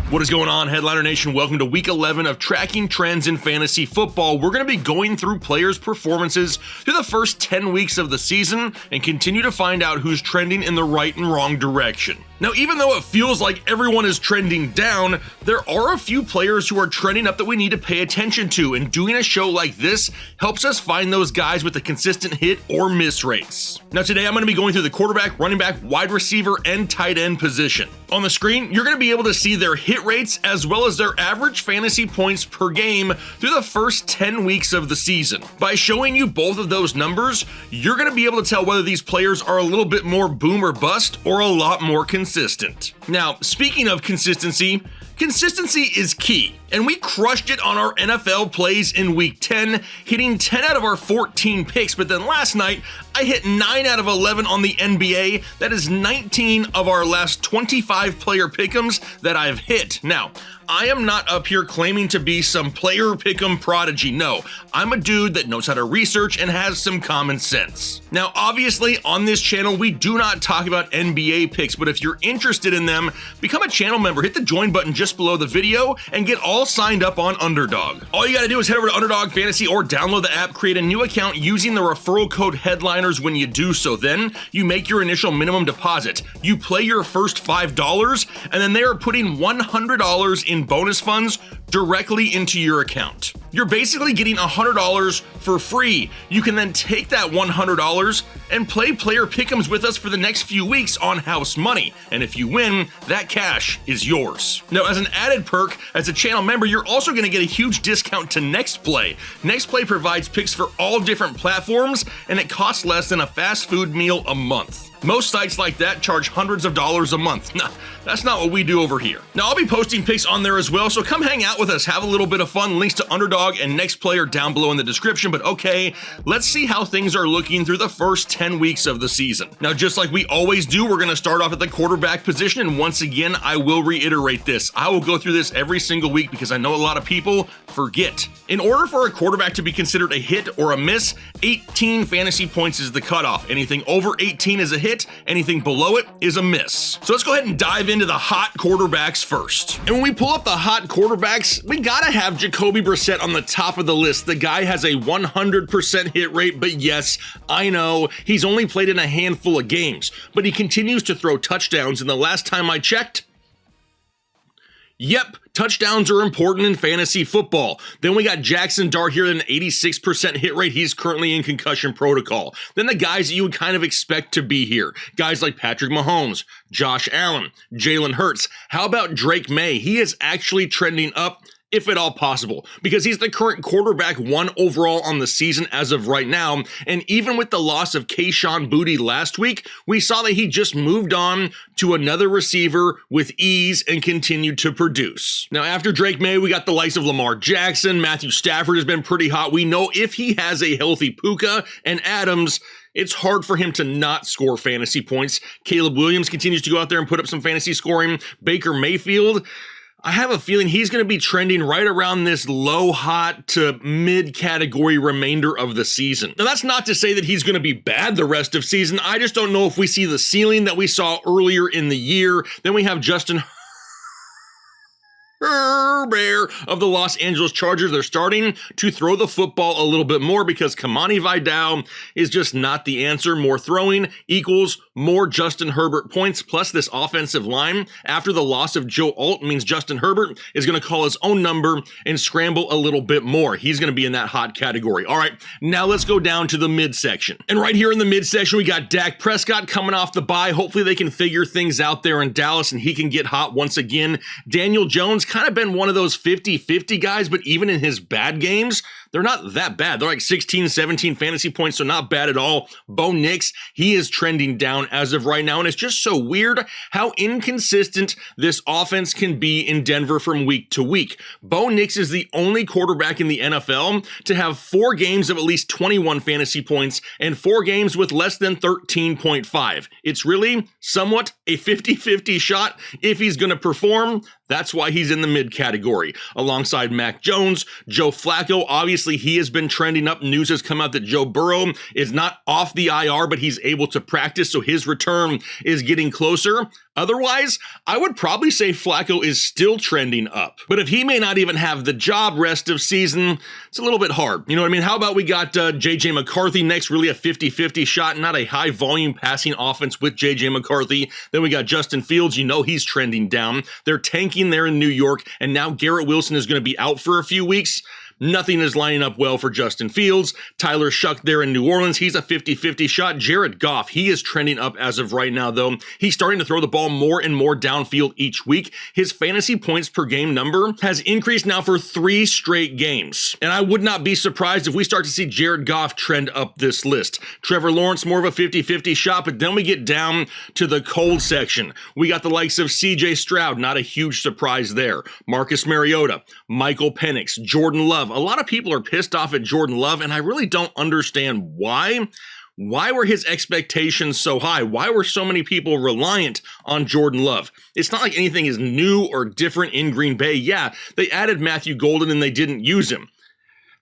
What is going on, Headliner Nation? Welcome to week 11 of Tracking Trends in Fantasy Football. We're going to be going through players' performances through the first 10 weeks of the season and continue to find out who's trending in the right and wrong direction. Now, even though it feels like everyone is trending down, there are a few players who are trending up that we need to pay attention to, and doing a show like this helps us find those guys with the consistent hit or miss rates. Now, today I'm going to be going through the quarterback, running back, wide receiver, and tight end position. On the screen, you're going to be able to see their hit rates as well as their average fantasy points per game through the first 10 weeks of the season. By showing you both of those numbers, you're going to be able to tell whether these players are a little bit more boom or bust or a lot more consistent. Now, speaking of consistency is key, and we crushed it on our NFL plays in week 10, hitting 10 out of our 14 picks, but then last night, I hit 9 out of 11 on the NBA. That is 19 of our last 25 player pick'ems that I've hit. Now, I am not up here claiming to be some player pick'em prodigy. No, I'm a dude that knows how to research and has some common sense. Now, obviously, on this channel, we do not talk about NBA picks, but if you're interested in them, become a channel member. Hit the join button just below the video and get all signed up on Underdog. All you gotta do is head over to Underdog Fantasy or download the app, create a new account using the referral code Headliners when you do so. Then you make your initial minimum deposit. You play your first $5, and then they are putting $100 in bonus funds directly into your account. You're basically getting $100 for free. You can then take that $100 and play player pick'ems with us for the next few weeks on house money. And if you win, that cash is yours. Now, as an added perk, as a channel member, you're also going to get a huge discount to NextPlay. NextPlay provides picks for all different platforms, and it costs less than a fast food meal a month. Most sites like that charge hundreds of dollars a month. Nah, that's not what we do over here. Now, I'll be posting picks on there as well, so come hang out with us, have a little bit of fun. Links to Underdog and NextPlay are down below in the description, but okay, let's see how things are looking through the first 10 weeks of the season. Now, just like we always do, we're going to start off at the quarterback position, and once again, I will reiterate this. I will go through this every single week because I know a lot of people forget. In order for a quarterback to be considered a hit or a miss, 18 fantasy points is the cutoff. Anything over 18 is a hit, anything below it is a miss. So let's go ahead and dive into the hot quarterbacks first. And when we pull up the hot quarterbacks, we gotta have Jacoby Brissett on the top of the list. The guy has a 100% hit rate, but yes, I know, he's only played in a handful of games, but he continues to throw touchdowns, and the last time I checked, yep, touchdowns are important in fantasy football. Then we got Jackson Dart here at an 86% hit rate. He's currently in concussion protocol. Then the guys that you would kind of expect to be here. Guys like Patrick Mahomes, Josh Allen, Jalen Hurts. How about Drake May? He is actually trending up, if at all possible, because he's the current quarterback 1 overall on the season as of right now. And even with the loss of Kayshon Boutte last week, we saw that he just moved on to another receiver with ease and continued to produce. Now, after Drake May, we got the likes of Lamar Jackson. Matthew Stafford has been pretty hot. We know if he has a healthy Puka and Adams, it's hard for him to not score fantasy points. Caleb Williams continues to go out there and put up some fantasy scoring. Baker Mayfield, I have a feeling he's going to be trending right around this low hot to mid category remainder of the season. Now, that's not to say that he's going to be bad the rest of season. I just don't know if we see the ceiling that we saw earlier in the year. Then we have Justin Herbert of the Los Angeles Chargers. They're starting to throw the football a little bit more because Kamani Vidal is just not the answer. More throwing equals more Justin Herbert points, plus this offensive line after the loss of Joe Alt means Justin Herbert is going to call his own number and scramble a little bit more. He's going to be in that hot category. All right, now let's go down to the midsection. And right here in the midsection, we got Dak Prescott coming off the bye. Hopefully they can figure things out there in Dallas and he can get hot once again. Daniel Jones kind of been one of those 50-50 guys, but even in his bad games, they're not that bad. They're like 16, 17 fantasy points, so not bad at all. Bo Nix, he is trending down as of right now, and it's just so weird how inconsistent this offense can be in Denver from week to week. Bo Nix is the only quarterback in the NFL to have 4 games of at least 21 fantasy points and 4 games with less than 13.5. It's really somewhat a 50-50 shot if he's going to perform. That's why he's in the mid category. Alongside Mac Jones, Joe Flacco, obviously he has been trending up. News has come out that Joe Burrow is not off the IR, but he's able to practice, so his return is getting closer. Otherwise, I would probably say Flacco is still trending up. But if he may not even have the job rest of season, it's a little bit hard. You know what I mean? How about we got J.J. McCarthy next, really a 50-50 shot, not a high volume passing offense with J.J. McCarthy. Then we got Justin Fields, you know he's trending down. They're tanking there in New York, and now Garrett Wilson is going to be out for a few weeks. Nothing is lining up well for Justin Fields. Tyler Shuck there in New Orleans, he's a 50-50 shot. Jared Goff, he is trending up as of right now, though. He's starting to throw the ball more and more downfield each week. His fantasy points per game number has increased now for 3 straight games. And I would not be surprised if we start to see Jared Goff trend up this list. Trevor Lawrence, more of a 50-50 shot, but then we get down to the cold section. We got the likes of C.J. Stroud, not a huge surprise there. Marcus Mariota, Michael Penix, Jordan Love. A lot of people are pissed off at Jordan Love, and I really don't understand why. Why were his expectations so high? Why were so many people reliant on Jordan Love? It's not like anything is new or different in Green Bay. Yeah, they added Matthew Golden and they didn't use him.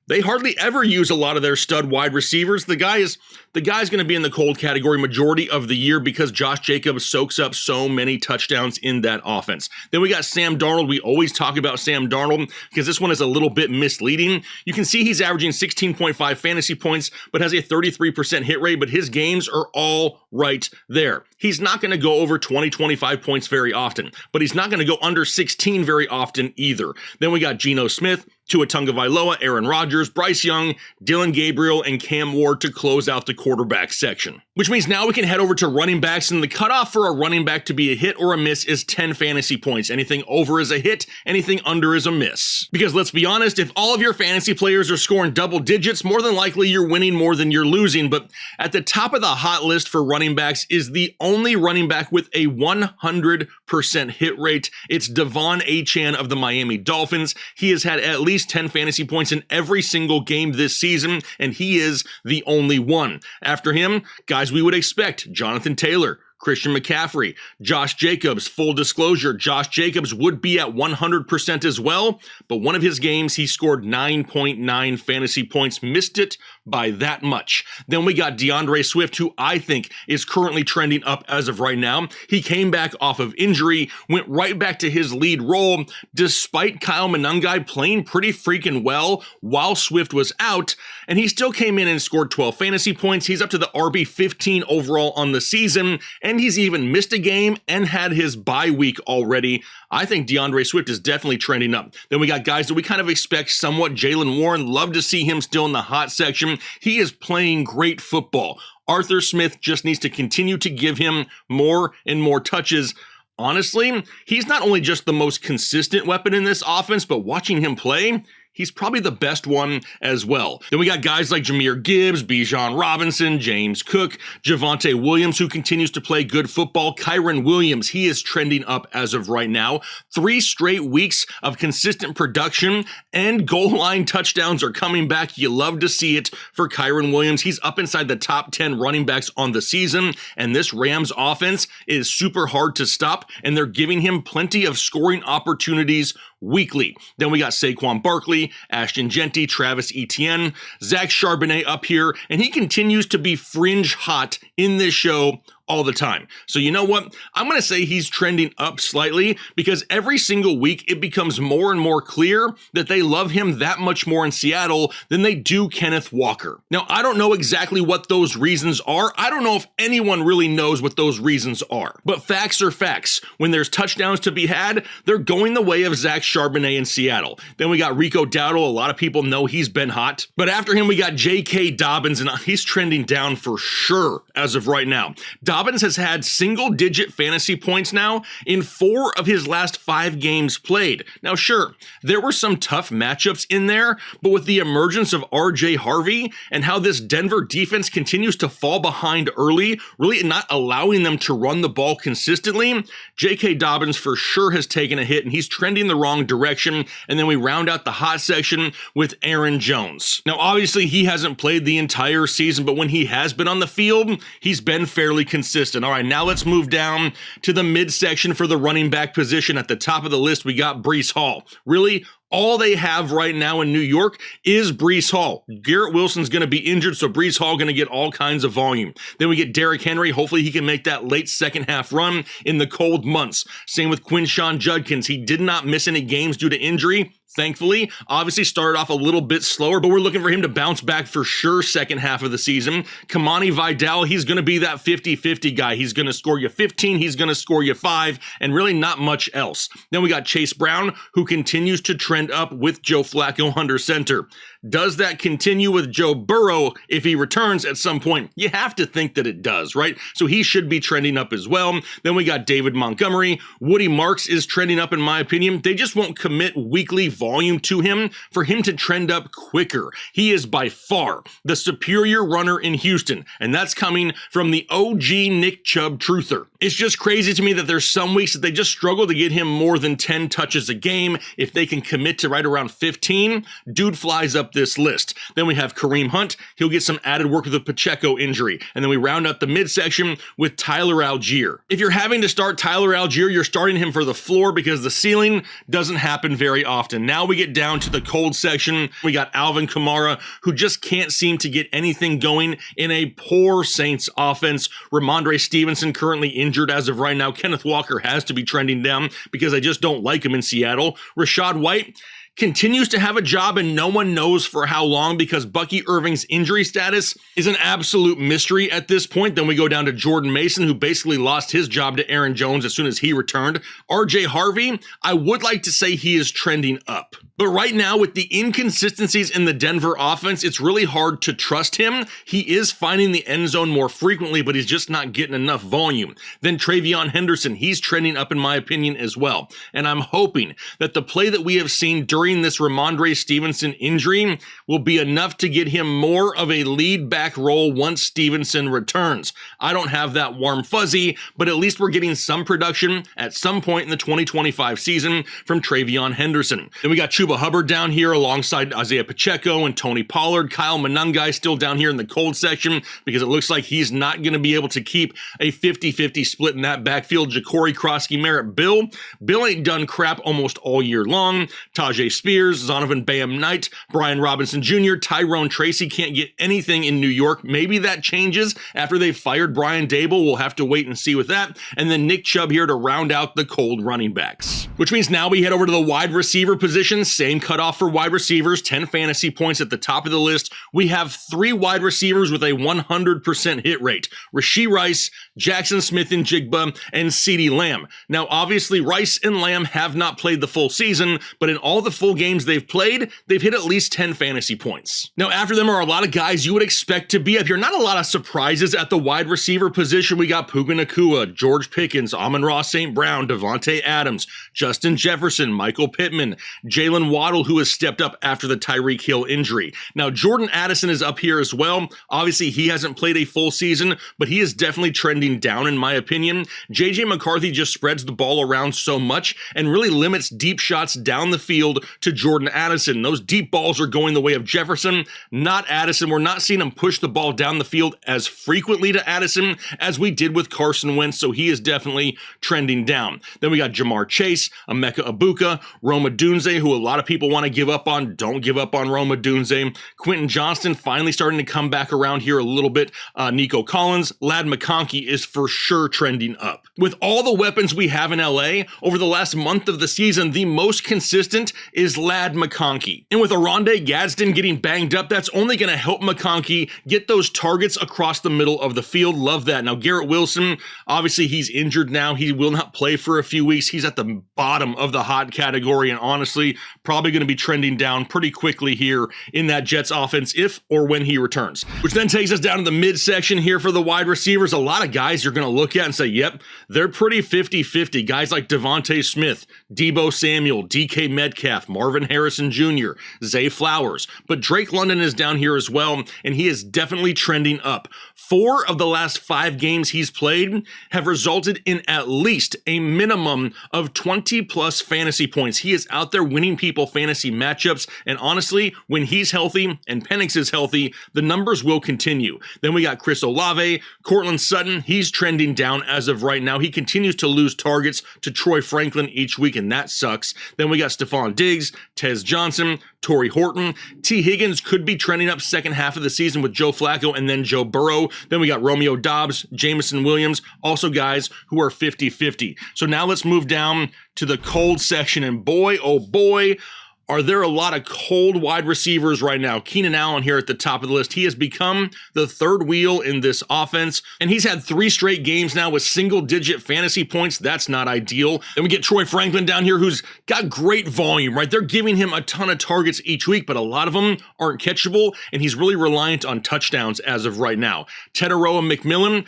They hardly ever use a lot of their stud wide receivers. The guy's going to be in the cold category majority of the year because Josh Jacobs soaks up so many touchdowns in that offense. Then we got Sam Darnold. We always talk about Sam Darnold because this one is a little bit misleading. You can see he's averaging 16.5 fantasy points, but has a 33% hit rate, but his games are all right there. He's not going to go over 20, 25 points very often, but he's not going to go under 16 very often either. Then we got Geno Smith, Tua Tagovailoa, Aaron Rodgers, Bryce Young, Dylan Gabriel, and Cam Ward to close out the quarterback section. Which means now we can head over to running backs, and the cutoff for a running back to be a hit or a miss is 10 fantasy points. Anything over is a hit, anything under is a miss. Because let's be honest, if all of your fantasy players are scoring double digits, more than likely you're winning more than you're losing. But at the top of the hot list for running backs is the only running back with a 100% hit rate. It's Devon Achane of the Miami Dolphins. He has had at least 10 fantasy points in every single game this season, and he is the only one. After him, guys we would expect: Jonathan Taylor, Christian McCaffrey, Josh Jacobs. Full disclosure, Josh Jacobs would be at 100% as well, but one of his games he scored 9.9 fantasy points, missed it by that much. Then we got DeAndre Swift, who I think is currently trending up as of right now. He came back off of injury, went right back to his lead role, despite Kyle Monangai playing pretty freaking well while Swift was out, and he still came in and scored 12 fantasy points. He's up to the RB 15 overall on the season, and he's even missed a game and had his bye week already. I think DeAndre Swift is definitely trending up. Then we got guys that we kind of expect somewhat. Jaylen Warren, love to see him still in the hot section. He is playing great football. Arthur Smith just needs to continue to give him more and more touches. Honestly, he's not only just the most consistent weapon in this offense, but watching him play, he's probably the best one as well. Then we got guys like Jahmyr Gibbs, Bijan Robinson, James Cook, Javonte Williams, who continues to play good football. Kyren Williams, he is trending up as of right now. 3 straight weeks of consistent production and goal line touchdowns are coming back. You love to see it for Kyren Williams. He's up inside the top 10 running backs on the season, and this Rams offense is super hard to stop, and they're giving him plenty of scoring opportunities weekly. Then we got Saquon Barkley, Ashton Genty, Travis Etienne, Zach Charbonnet up here, and he continues to be fringe hot in this show all the time. So you know what? I'm going to say he's trending up slightly because every single week it becomes more and more clear that they love him that much more in Seattle than they do Kenneth Walker. Now, I don't know exactly what those reasons are. I don't know if anyone really knows what those reasons are. But facts are facts. When there's touchdowns to be had, they're going the way of Zach Charbonnet in Seattle. Then we got Rico Dowdle. A lot of people know he's been hot. But after him, we got J.K. Dobbins, and he's trending down for sure as of right now. Dobbins has had single-digit fantasy points now in 4 of his last 5 games played. Now, sure, there were some tough matchups in there, but with the emergence of R.J. Harvey and how this Denver defense continues to fall behind early, really not allowing them to run the ball consistently, J.K. Dobbins for sure has taken a hit, and he's trending the wrong direction. And then we round out the hot section with Aaron Jones. Now, obviously, he hasn't played the entire season, but when he has been on the field, he's been fairly consistent. consistent. All right, now let's move down to the midsection for the running back position. At the top of the list, we got Breece Hall. Really, all they have right now in New York is Breece Hall. Garrett Wilson's going to be injured, so Breece Hall going to get all kinds of volume. Then we get Derrick Henry. Hopefully he can make that late second half run in the cold months. Same with Quinshon Judkins. He did not miss any games due to injury. Thankfully, obviously started off a little bit slower, but we're looking for him to bounce back for sure second half of the season. Kamani Vidal, he's going to be that 50-50 guy. He's going to score you 15, he's going to score you 5, and really not much else. Then we got Chase Brown, who continues to trend up with Joe Flacco under center. Does that continue with Joe Burrow if he returns at some point? You have to think that it does, right? So he should be trending up as well. Then we got David Montgomery. Woody Marks is trending up in my opinion. They just won't commit weekly volume to him for him to trend up quicker. He is by far the superior runner in Houston, and that's coming from the OG Nick Chubb truther. It's just crazy to me that there's some weeks that they just struggle to get him more than 10 touches a game. If they can commit to right around 15, dude flies up this list. Then we have Kareem Hunt. He'll get some added work with a Pacheco injury. And then we round out the midsection with Tyler Algier. If you're having to start Tyler Algier, you're starting him for the floor because the ceiling doesn't happen very often. Now we get down to the cold section. We got Alvin Kamara, who just can't seem to get anything going in a poor Saints offense. Ramondre Stevenson currently injured as of right now. Kenneth Walker has to be trending down because I just don't like him in Seattle. Rashad White continues to have a job and no one knows for how long because Bucky Irving's injury status is an absolute mystery at this point. Then we go down to Jordan Mason, who basically lost his job to Aaron Jones as soon as he returned. RJ Harvey, I would like to say he is trending up. But right now, with the inconsistencies in the Denver offense, it's really hard to trust him. He is finding the end zone more frequently, but he's just not getting enough volume. Then Travion Henderson, he's trending up in my opinion as well. And I'm hoping that the play that we have seen during this Ramondre Stevenson injury will be enough to get him more of a lead back role once Stevenson returns. I don't have that warm fuzzy, but at least we're getting some production at some point in the 2025 season from Travion Henderson. Then we got Chuba Hubbard down here alongside Isaiah Pacheco and Tony Pollard. Kyle Monangai still down here in the cold section because it looks like he's not going to be able to keep a 50-50 split in that backfield. Ja'Cory Krosky Merritt. Bill ain't done crap almost all year long. Tajay Spears, Zonovan Bam Knight, Brian Robinson Jr., Tyrone Tracy can't get anything in New York. Maybe that changes after they've fired Brian Dable. We'll have to wait and see with that. And then Nick Chubb here to round out the cold running backs. Which means now we head over to the wide receiver position. Same cutoff for wide receivers, 10 fantasy points at the top of the list. We have 3 wide receivers with a 100% hit rate. Rashee Rice, Jackson Smith-Njigba, and CeeDee Lamb. Now, obviously, Rice and Lamb have not played the full season, but in all the full games they've played, they've hit at least 10 fantasy points. Now, after them are a lot of guys you would expect to be up here. Not a lot of surprises at the wide receiver position. We got Puka Nacua, George Pickens, Amon-Ra St. Brown, Devontae Adams, Justin Jefferson, Michael Pittman, Jalen Waddle, who has stepped up after the Tyreek Hill injury. Now, Jordan Addison is up here as well. Obviously, he hasn't played a full season, but he is definitely trending down in my opinion. JJ McCarthy just spreads the ball around so much and really limits deep shots down the field to Jordan Addison. Those deep balls are going the way of Jefferson, not Addison. We're not seeing him push the ball down the field as frequently to Addison as we did with Carson Wentz, so he is definitely trending down. Then we got Jamar Chase, Emeka Egbuka, Roma Dunze, who a lot of people want to give up on. Don't give up on Roma Dunze. Quentin Johnston finally starting to come back around here a little bit. Nico Collins, Ladd McConkey is for sure trending up. With all the weapons we have in LA, over the last month of the season, the most consistent is Ladd McConkey. And with Oronde Gadsden getting banged up, that's only going to help McConkey get those targets across the middle of the field. Love that. Now, Garrett Wilson, obviously he's injured now. He will not play for a few weeks. He's at the bottom of the hot category and honestly, probably going to be trending down pretty quickly here in that Jets offense if or when he returns. Which then takes us down to the midsection here for the wide receivers. A lot of guys you're going to look at and say, yep, they're pretty 50-50. Guys like Devontae Smith, Deebo Samuel, DK Metcalf, Metcalf, Marvin Harrison Jr., Zay Flowers, but Drake London is down here as well, and he is definitely trending up. 4 of the last 5 games he's played have resulted in at least a minimum of 20 plus fantasy points. He is out there winning people fantasy matchups, and honestly, when he's healthy and Penix is healthy, the numbers will continue. Then we got Chris Olave, Cortland Sutton, he's trending down as of right now. He continues to lose targets to Troy Franklin each week, and that sucks. Then we got Stephon Diggs, Tez Johnson, Torrey Horton. T. Higgins could be trending up second half of the season with Joe Flacco and then Joe Burrow. Then we got Romeo Doubs, Jameson Williams, also guys who are 50-50. So now let's move down to the cold section, and boy, oh boy, are there a lot of cold wide receivers right now. Keenan Allen here at the top of the list. He has become the third wheel in this offense, and he's had 3 straight games now with single-digit fantasy points. That's not ideal. Then we get Troy Franklin down here, who's got great volume, right? They're giving him a ton of targets each week, but a lot of them aren't catchable, and he's really reliant on touchdowns as of right now. Teteroa McMillan,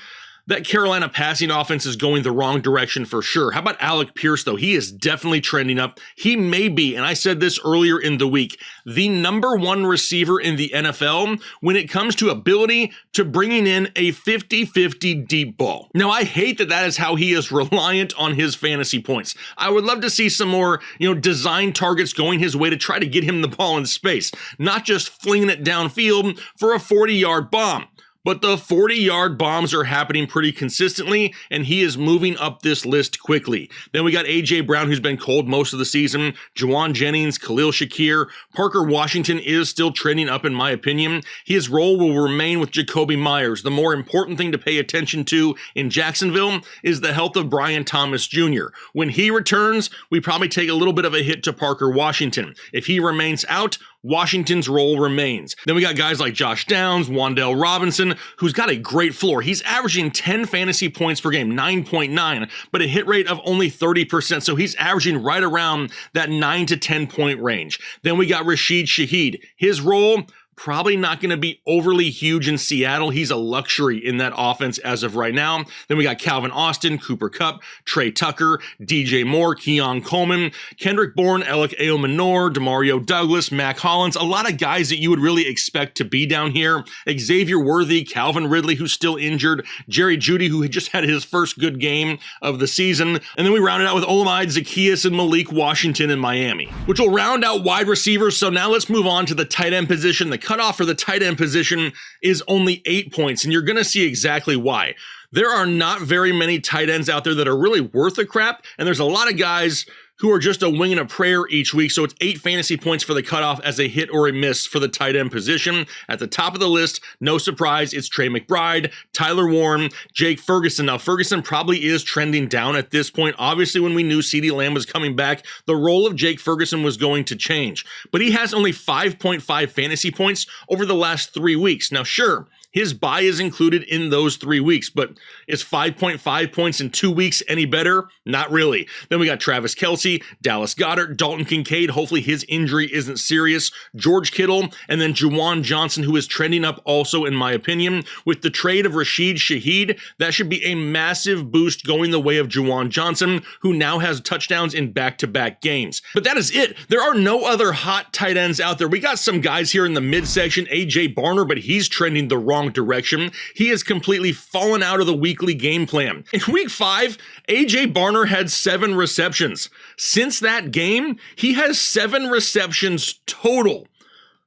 that Carolina passing offense is going the wrong direction for sure. How about Alec Pierce, though? He is definitely trending up. He may be, and I said this earlier in the week, the #1 receiver in the NFL when it comes to ability to bringing in a 50-50 deep ball. Now, I hate that is how he is reliant on his fantasy points. I would love to see some more, design targets going his way to try to get him the ball in space, not just flinging it downfield for a 40-yard bomb. But the 40-yard bombs are happening pretty consistently, and he is moving up this list quickly. Then we got A.J. Brown, who's been cold most of the season, Juwan Jennings, Khalil Shakir. Parker Washington is still trending up in my opinion. His role will remain with Jacoby Myers. The more important thing to pay attention to in Jacksonville is the health of Brian Thomas Jr. When he returns, we probably take a little bit of a hit to Parker Washington. If he remains out, Washington's role remains. Then we got guys like Josh Downs, Wan'Dale Robinson, who's got a great floor. He's averaging 10 fantasy points per game, 9.9, but a hit rate of only 30%. So he's averaging right around that 9 to 10 point range. Then we got Rashid Shaheed. His role, probably not going to be overly huge in Seattle. He's a luxury in that offense as of right now. Then we got Calvin Austin, Cooper Kupp, Trey Tucker, DJ Moore, Keon Coleman, Kendrick Bourne, Alec Eomanor, Demario Douglas, Mac Hollins. A lot of guys that you would really expect to be down here. Xavier Worthy, Calvin Ridley, who's still injured, Jerry Jeudy, who had just had his first good game of the season. And then we rounded out with Olamide Zaccheaus and Malik Washington in Miami, which will round out wide receivers. So now let's move on to the tight end position. The cutoff for the tight end position is only 8 points, and you're going to see exactly why. There are not very many tight ends out there that are really worth a crap, and there's a lot of guys who are just a wing and a prayer each week. So it's 8 fantasy points for the cutoff as a hit or a miss for the tight end position. At the top of the list, no surprise, it's Trey McBride, Tyler Warren, Jake Ferguson. Now, Ferguson probably is trending down at this point. Obviously, when we knew CeeDee Lamb was coming back, the role of Jake Ferguson was going to change. But he has only 5.5 fantasy points over the last 3 weeks. Now, sure, his bye is included in those 3 weeks, but is 5.5 points in 2 weeks any better? Not really. Then we got Travis Kelce, Dallas Goedert, Dalton Kincaid. Hopefully his injury isn't serious. George Kittle, and then Juwan Johnson, who is trending up also, in my opinion. With the trade of Rashid Shaheed, that should be a massive boost going the way of Juwan Johnson, who now has touchdowns in back-to-back games. But that is it. There are no other hot tight ends out there. We got some guys here in the midsection, A.J. Barner, but he's trending the wrong direction. He has completely fallen out of the weekly game plan. In week 5, A.J. Barner had 7 receptions. Since that game, he has 7 receptions total.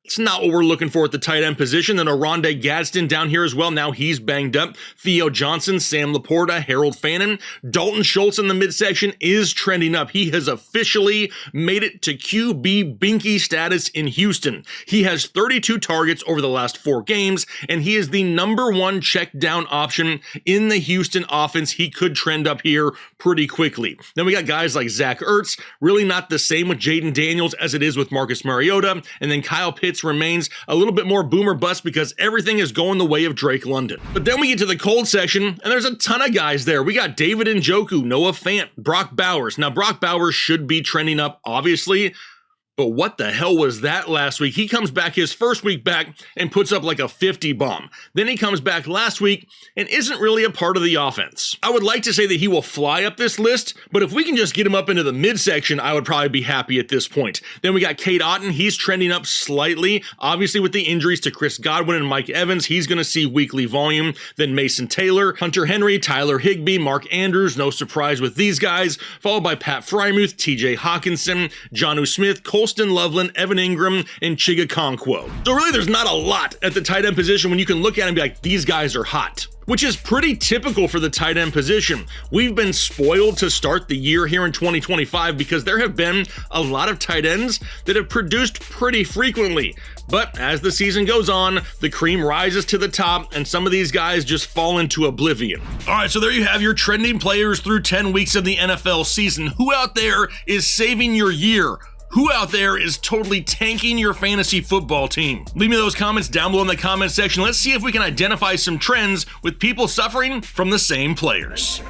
It's not what we're looking for at the tight end position. Then Oronde Gadsden down here as well. Now he's banged up. Theo Johnson, Sam Laporta, Harold Fannin. Dalton Schultz in the midsection is trending up. He has officially made it to QB Binky status in Houston. He has 32 targets over the last 4 games, and he is the #1 check down option in the Houston offense. He could trend up here pretty quickly. Then we got guys like Zach Ertz, really not the same with Jaden Daniels as it is with Marcus Mariota, and then Kyle Pitts remains a little bit more boomer bust because everything is going the way of Drake London. But then we get to the cold section, and there's a ton of guys there. We got David Njoku, Noah Fant, Brock Bowers. Now, Brock Bowers should be trending up, obviously, But what the hell was that last week? He comes back his first week back and puts up like a 50 bomb. Then he comes back last week and isn't really a part of the offense. I would like to say that he will fly up this list, but if we can just get him up into the midsection, I would probably be happy at this point. Then we got Cade Otton. He's trending up slightly. Obviously with the injuries to Chris Godwin and Mike Evans, he's going to see weekly volume. Then Mason Taylor, Hunter Henry, Tyler Higbee, Mark Andrews, no surprise with these guys, followed by Pat Freiermuth, TJ Hawkinson, Jonnu Smith, Colston Loveland, Evan Ingram, and Chiga Okonkwo. So really there's not a lot at the tight end position when you can look at it and be like, these guys are hot, which is pretty typical for the tight end position. We've been spoiled to start the year here in 2025 because there have been a lot of tight ends that have produced pretty frequently. But as the season goes on, the cream rises to the top and some of these guys just fall into oblivion. All right, so there you have your trending players through 10 weeks of the NFL season. Who out there is saving your year? Who out there is totally tanking your fantasy football team? Leave me those comments down below in the comment section. Let's see if we can identify some trends with people suffering from the same players.